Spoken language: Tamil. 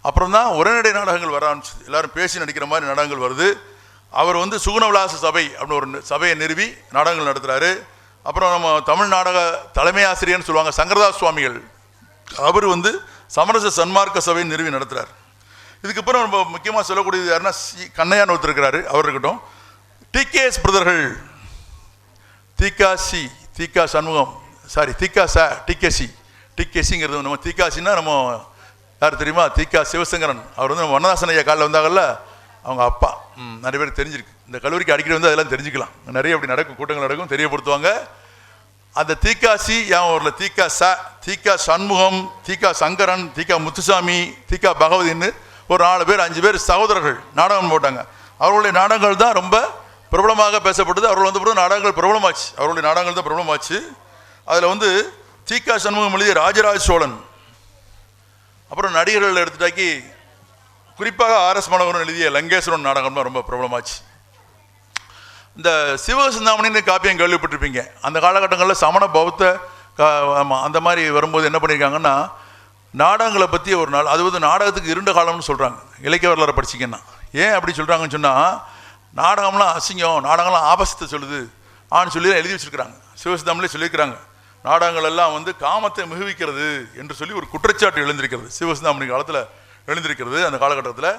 அப்புறம் தான் உரைநடை நாடகங்கள் வர ஆரம்பிச்சது. எல்லாரும் பேசி நடிக்கிற மாதிரி நாடகங்கள் வருது. அவர் வந்து சுகுணவிலாச சபை அப்படின்னு ஒரு சபையை நிறுவி நாடகங்கள் நடத்துகிறாரு. அப்புறம் நம்ம தமிழ் நாடக தலைமை ஆசிரியர்னு சொல்லுவாங்க சங்கரதாஸ் சுவாமிகள், அவர் வந்து சமரச சன்மார்க்க சபையை நிறுவி நடத்துகிறார். இதுக்கப்புறம் ரொம்ப முக்கியமாக சொல்லக்கூடியது யாருன்னா கண்ணையான் ஒருத்தர் இருக்கிறாரு, அவர் இருக்கட்டும். டிகேஎஸ் பிரதர்கள், தீகா சண்முகம், சாரி டிகேசிங்கிறது நம்ம தீகாசின்னா நம்ம யார் தெரியுமா, தீகா சிவசங்கரன். அவர் வந்து நம்ம வண்ணதாசன் ஐயா காலில் வந்தாங்கல்ல, அவங்க அப்பா. நிறைய பேருக்கு தெரிஞ்சிருக்கு. இந்த கல்லூரிக்கு அடிக்கடி வந்து அதெல்லாம் தெரிஞ்சுக்கலாம். நிறைய அப்படி நடக்கும், கூட்டங்கள் நடக்கும், தெரியப்படுத்துவாங்க. அந்த தீகாசி என் ஊரில் தீகா சண்முகம், தீகா சங்கரன், தீகா முத்துசாமி, தீகா பகவதின்னு ஒரு 4 பேர் 5 பேர் சகோதரர்கள் நாடகம் போட்டாங்க. அவர்களுடைய நாடகங்கள் தான் ரொம்ப பிரபலமாக பேசப்பட்டது. அவர்கள் வந்து நாடகங்கள் பிரபலமாச்சு, அவருடைய நாடகங்கள் தான் பிரபலமாச்சு. அதில் வந்து தீகா சண்முகம் எழுதிய ராஜராஜ சோழன், அப்புறம் நடிகர்கள் எடுத்துட்டாக்கி குறிப்பாக ஆர்எஸ் மனோகரன் எழுதிய லங்கேஸ்வரன் நாடகம் தான் ரொம்ப பிரபலமாச்சு. இந்த சிவசிந்தாமணின்னு காப்பியம் கேள்விப்பட்டிருப்பீங்க. அந்த காலகட்டங்களில் சமண பௌத்த அந்த மாதிரி வரும்போது என்ன பண்ணியிருக்காங்கன்னா, நாடகங்களை பற்றி ஒரு நாள், அது வந்து நாடகத்துக்கு இருண்ட காலம்னு சொல்கிறாங்க. இலக்கிய வரலாறு படிச்சிங்கன்னா ஏன் அப்படி சொல்கிறாங்கன்னு சொன்னால், நாடகம்லாம் அசிங்கம், நாடகம்லாம் ஆபசத்தை சொல்லுது சொல்லி தான் எழுதி வச்சுருக்கிறாங்க. சிவசிந்தாமணிலே சொல்லியிருக்கிறாங்க, நாடகங்கள் எல்லாம் வந்து காமத்தை மிகுவிக்கிறது என்று சொல்லி ஒரு குற்றச்சாட்டு எழுந்திருக்கிறது. சிவசிந்தாமணி காலத்தில் எழுந்திருக்கிறது. அந்த காலகட்டத்தில்